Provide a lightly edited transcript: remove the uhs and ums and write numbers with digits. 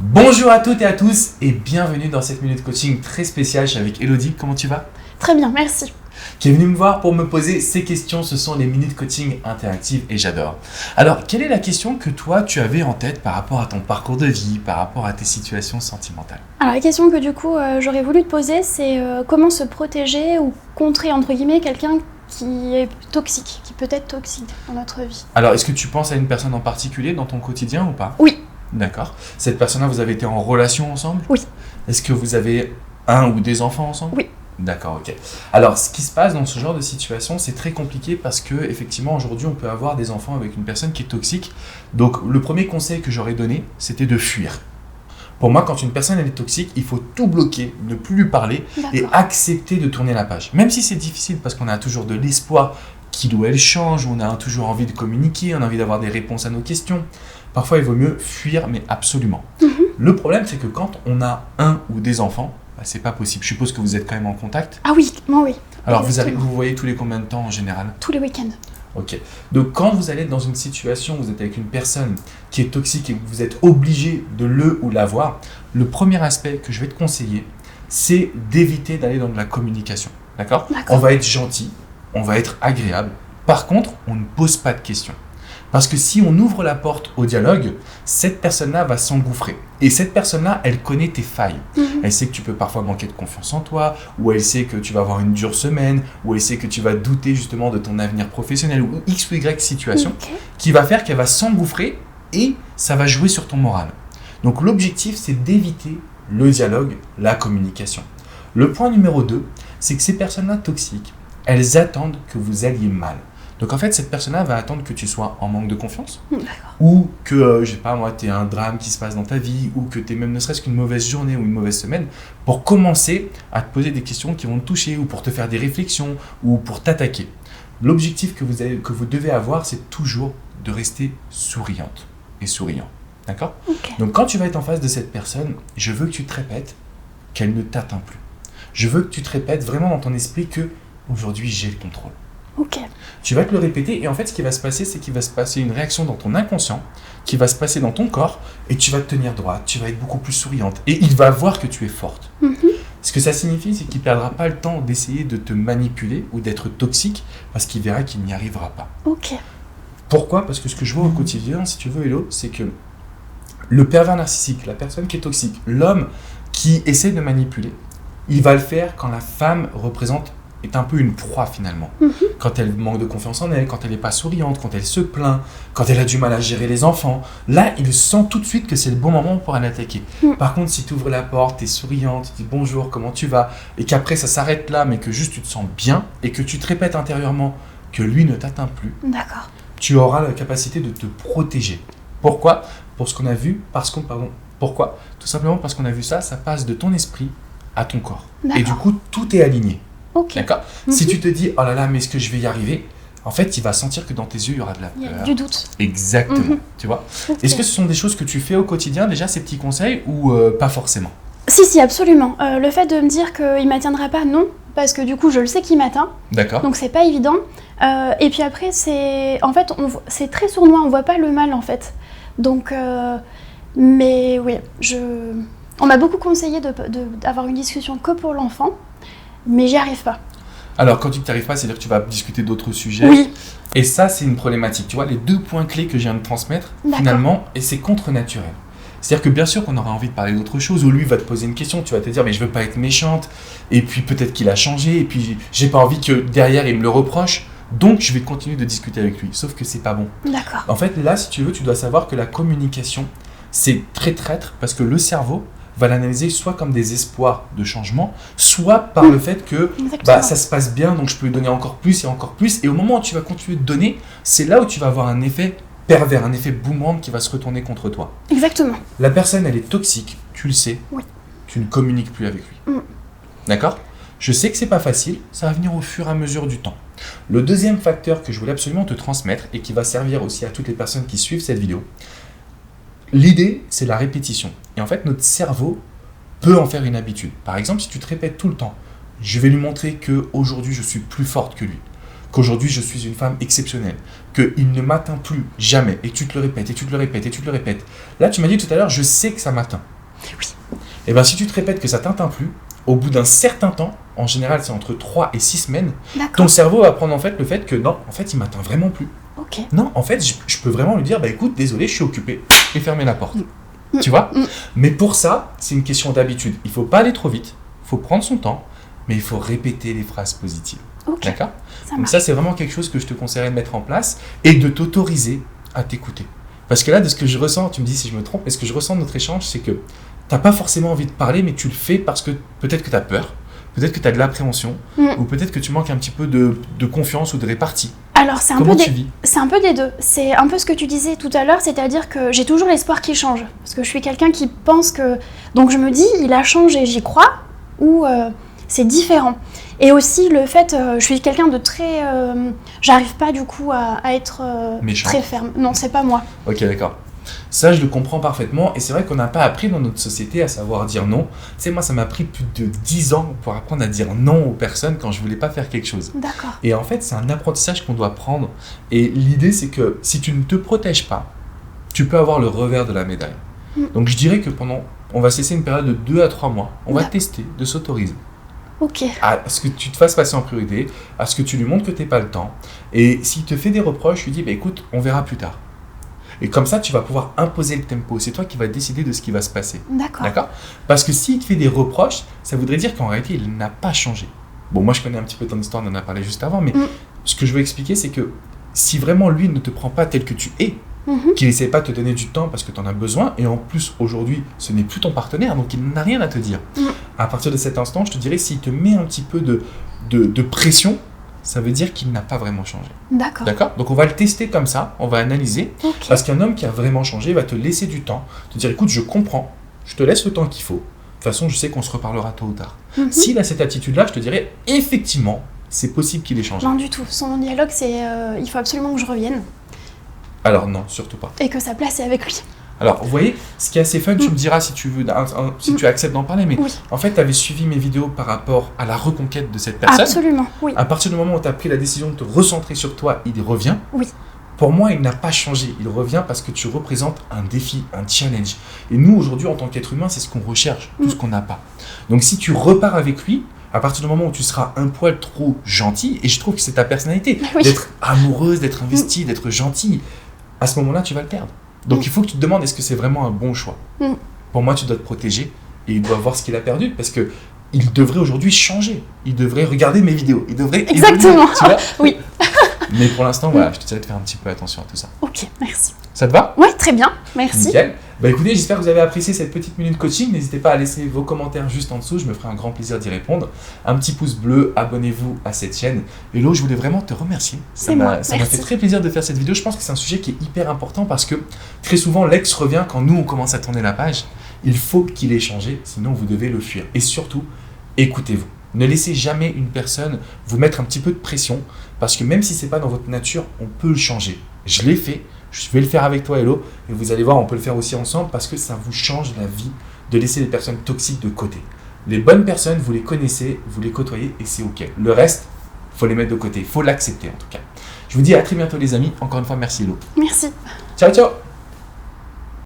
Bonjour à toutes et à tous et bienvenue dans cette minute coaching très spéciale. Je suis avec Elodie, comment tu vas? Très bien, merci. Qui est venue me voir pour me poser ces questions. Ce sont les minutes coaching interactives et j'adore. Alors, quelle est la question que toi tu avais en tête par rapport à ton parcours de vie, par rapport à tes situations sentimentales? Alors la question que du coup j'aurais voulu te poser, c'est comment se protéger ou contrer entre guillemets quelqu'un qui est toxique, qui peut être toxique dans notre vie. Alors, est-ce que tu penses à une personne en particulier dans ton quotidien ou pas? Oui. D'accord. Cette personne-là, vous avez été en relation ensemble? Oui. Est-ce que vous avez un ou des enfants ensemble? Oui. D'accord, ok. Alors, ce qui se passe dans ce genre de situation, c'est très compliqué parce que, effectivement, aujourd'hui, on peut avoir des enfants avec une personne qui est toxique. Donc, le premier conseil que j'aurais donné, c'était de fuir. Pour moi, quand une personne elle est toxique, il faut tout bloquer, ne plus lui parler et accepter de tourner la page. Même si c'est difficile parce qu'on a toujours de l'espoir qu'il ou elle change, on a toujours envie de communiquer, on a envie d'avoir des réponses à nos questions. Parfois, il vaut mieux fuir, mais absolument. Le problème, c'est que quand on a un ou des enfants, c'est pas possible. Je suppose que vous êtes quand même en contact. Ah oui, moi oui. Alors, vous voyez tous les combien de temps en général? Tous les week-ends. Ok. Donc, quand vous allez être dans une situation où vous êtes avec une personne qui est toxique et que vous êtes obligé de le ou la voir, le premier aspect que je vais te conseiller, c'est d'éviter d'aller dans de la communication. D'accord? On va être gentil, on va être agréable. Par contre, on ne pose pas de questions. Parce que si on ouvre la porte au dialogue, cette personne-là va s'engouffrer. Et cette personne-là, elle connaît tes failles. Elle sait que tu peux parfois manquer de confiance en toi, ou elle sait que tu vas avoir une dure semaine, ou elle sait que tu vas douter justement de ton avenir professionnel, ou X ou Y situation, qui va faire qu'elle va s'engouffrer et ça va jouer sur ton moral. Donc l'objectif, c'est d'éviter le dialogue, la communication. Le point numéro 2, c'est que ces personnes-là toxiques, elles attendent que vous alliez mal. Donc en fait, cette personne-là va attendre que tu sois en manque de confiance, ou que, je sais pas moi, tu aies un drame qui se passe dans ta vie, ou que tu aies même ne serait-ce qu'une mauvaise journée ou une mauvaise semaine, pour commencer à te poser des questions qui vont te toucher, ou pour te faire des réflexions, ou pour t'attaquer. L'objectif que vous devez avoir, c'est toujours de rester souriante et souriant. D'accord ? Donc quand tu vas être en face de cette personne, je veux que tu te répètes qu'elle ne t'atteint plus. Je veux que tu te répètes vraiment dans ton esprit que aujourd'hui j'ai le contrôle. Tu vas te le répéter et en fait ce qui va se passer, c'est qu'il va se passer une réaction dans ton inconscient qui va se passer dans ton corps et tu vas te tenir droite, tu vas être beaucoup plus souriante et il va voir que tu es forte. Ce que ça signifie, c'est qu'il ne perdra pas le temps d'essayer de te manipuler ou d'être toxique parce qu'il verra qu'il n'y arrivera pas. Pourquoi ? Parce que ce que je vois au quotidien, si tu veux Hello, c'est que le pervers narcissique, la personne qui est toxique, l'homme qui essaie de manipuler, il va le faire quand la femme est un peu une proie finalement. Quand elle manque de confiance en elle, quand elle n'est pas souriante, quand elle se plaint, quand elle a du mal à gérer les enfants, là, il sent tout de suite que c'est le bon moment pour l'attaquer. Par contre, si tu ouvres la porte, tu es souriante, tu dis bonjour, comment tu vas, et qu'après ça s'arrête là, mais que juste tu te sens bien, et que tu te répètes intérieurement que lui ne t'atteint plus, tu auras la capacité de te protéger. Pourquoi ? Pourquoi ? Tout simplement parce qu'on a vu ça, ça passe de ton esprit à ton corps. Et du coup, tout est aligné. D'accord. Si tu te dis oh là là mais est-ce que je vais y arriver, en fait il va sentir que dans tes yeux il y aura de la peur. Il y a du doute. Exactement. Tu vois. Est-ce que ce sont des choses que tu fais au quotidien déjà, ces petits conseils, ou pas forcément? Si, absolument. Le fait de me dire qu'il m'atteindra pas, non, parce que du coup je le sais qu'il m'atteint. D'accord. Donc c'est pas évident. Et puis après c'est très sournois, on voit pas le mal en fait. Donc mais oui, on m'a beaucoup conseillé d'avoir une discussion que pour l'enfant. Mais j'y arrive pas. Alors, quand tu n'y arrives pas, c'est-à-dire que tu vas discuter d'autres sujets. Et ça, c'est une problématique. Tu vois, les 2 points clés que je viens de transmettre, finalement, et c'est contre-naturel. C'est-à-dire que bien sûr qu'on aura envie de parler d'autre chose, ou lui va te poser une question, tu vas te dire, mais je veux pas être méchante, et puis peut-être qu'il a changé, et puis j'ai pas envie que derrière il me le reproche, donc je vais continuer de discuter avec lui. Sauf que c'est pas bon. En fait, là, si tu veux, tu dois savoir que la communication, c'est très traître, parce que le cerveau va l'analyser soit comme des espoirs de changement, soit par le fait que ça se passe bien, donc je peux lui donner encore plus, et au moment où tu vas continuer de donner, c'est là où tu vas avoir un effet pervers, un effet boomerang qui va se retourner contre toi. Exactement. La personne, elle est toxique, tu le sais, tu ne communiques plus avec lui. D'accord ? Je sais que c'est pas facile, ça va venir au fur et à mesure du temps. Le deuxième facteur que je voulais absolument te transmettre, et qui va servir aussi à toutes les personnes qui suivent cette vidéo, l'idée, c'est la répétition. Et en fait, notre cerveau peut en faire une habitude. Par exemple, si tu te répètes tout le temps, je vais lui montrer qu'aujourd'hui, je suis plus forte que lui. qu'aujourd'hui je suis une femme exceptionnelle, qu'il ne m'atteint plus jamais, et tu te le répètes, et tu te le répètes, et tu te le répètes. Là, tu m'as dit tout à l'heure, je sais que ça m'atteint. Oui. Et bien, si tu te répètes que ça t'atteint plus, au bout d'un certain temps, en général c'est entre 3 et 6 semaines, ton cerveau va prendre en fait le fait que non, en fait il m'atteint vraiment plus. Okay. Non, en fait je peux vraiment lui dire, bah écoute, désolé, je suis occupé, et fermer la porte. Tu vois. Mais pour ça, c'est une question d'habitude. Il faut pas aller trop vite, il faut prendre son temps, mais il faut répéter les phrases positives. Okay. D'accord. Donc ça, c'est vraiment quelque chose que je te conseillerais de mettre en place et de t'autoriser à t'écouter. Parce que là, de ce que je ressens, tu me dis si je me trompe, mais ce que je ressens de notre échange, c'est que tu n'as pas forcément envie de parler, mais tu le fais parce que peut-être que tu as peur, peut-être que tu as de l'appréhension, ou peut-être que tu manques un petit peu de confiance ou de répartie. Alors, c'est un peu des deux. C'est un peu ce que tu disais tout à l'heure, c'est-à-dire que j'ai toujours l'espoir qu'il change. Parce que je suis quelqu'un qui pense que... Donc je me dis, il a changé, j'y crois, ou c'est différent. Et aussi le fait, je suis quelqu'un de très... j'arrive pas du coup à être très ferme. Non, c'est pas moi. Ok, d'accord. Ça, je le comprends parfaitement. Et c'est vrai qu'on n'a pas appris dans notre société à savoir dire non. Tu sais, moi, ça m'a pris plus de 10 ans pour apprendre à dire non aux personnes quand je voulais pas faire quelque chose. D'accord. Et en fait, c'est un apprentissage qu'on doit prendre. Et l'idée, c'est que si tu ne te protèges pas, tu peux avoir le revers de la médaille. Donc, je dirais que on va cesser une période de 2 à 3 mois. On va tester de s'autoriser. Ok. À ce que tu te fasses passer en priorité, à ce que tu lui montres que tu n'as pas le temps. Et s'il te fait des reproches, je lui dis, bah, écoute, on verra plus tard. Et comme ça, tu vas pouvoir imposer le tempo. C'est toi qui vas décider de ce qui va se passer. D'accord. Parce que s'il te fait des reproches, ça voudrait dire qu'en réalité, il n'a pas changé. Bon, moi, je connais un petit peu ton histoire, on en a parlé juste avant, mais ce que je veux expliquer, c'est que si vraiment lui ne te prend pas tel que tu es, qu'il n'essaie pas de te donner du temps parce que tu en as besoin, et en plus, aujourd'hui, ce n'est plus ton partenaire, donc il n'a rien à te dire. À partir de cet instant, je te dirais, s'il te met un petit peu de pression, ça veut dire qu'il n'a pas vraiment changé. D'accord. Donc on va le tester comme ça, on va analyser, parce qu'un homme qui a vraiment changé va te laisser du temps, te dire écoute, je comprends, je te laisse le temps qu'il faut. De toute façon, je sais qu'on se reparlera tôt ou tard. S'il a cette attitude-là, je te dirais effectivement, c'est possible qu'il ait changé. Non du tout, son dialogue c'est il faut absolument que je revienne. Alors non, surtout pas. Et que sa place est avec lui. Alors, vous voyez, ce qui est assez fun, tu me diras si tu veux, si tu acceptes d'en parler, mais en fait, tu avais suivi mes vidéos par rapport à la reconquête de cette personne. Absolument, oui. À partir du moment où tu as pris la décision de te recentrer sur toi, il revient. Oui. Pour moi, il n'a pas changé. Il revient parce que tu représentes un défi, un challenge. Et nous, aujourd'hui, en tant qu'être humain, c'est ce qu'on recherche, tout ce qu'on n'a pas. Donc, si tu repars avec lui, à partir du moment où tu seras un poil trop gentil, et je trouve que c'est ta personnalité, d'être amoureuse, d'être investie, d'être gentille, à ce moment-là, tu vas le perdre. Donc il faut que tu te demandes est-ce que c'est vraiment un bon choix. Pour moi, tu dois te protéger et il doit voir ce qu'il a perdu parce que il devrait aujourd'hui changer. Il devrait regarder mes vidéos. Il devrait exactement. Évoluer, tu vois. Oui. Mais pour l'instant, voilà, je te dirais de faire un petit peu attention à tout ça. Ok, merci. Ça te va? Ouais, très bien, merci. Nickel. Bah écoutez, j'espère que vous avez apprécié cette petite minute coaching. N'hésitez pas à laisser vos commentaires juste en dessous, je me ferai un grand plaisir d'y répondre. Un petit pouce bleu, abonnez-vous à cette chaîne. Hello, je voulais vraiment te remercier. Ça m'a fait très plaisir de faire cette vidéo. Je pense que c'est un sujet qui est hyper important parce que très souvent l'ex revient quand nous on commence à tourner la page. Il faut qu'il ait changé, sinon vous devez le fuir. Et surtout, écoutez-vous. Ne laissez jamais une personne vous mettre un petit peu de pression parce que même si c'est pas dans votre nature, on peut le changer. Je l'ai fait. Je vais le faire avec toi, Hello, et vous allez voir, on peut le faire aussi ensemble parce que ça vous change la vie de laisser les personnes toxiques de côté. Les bonnes personnes, vous les connaissez, vous les côtoyez et c'est ok. Le reste, il faut les mettre de côté, il faut l'accepter en tout cas. Je vous dis à très bientôt les amis, encore une fois merci Hello. Merci. Ciao ciao.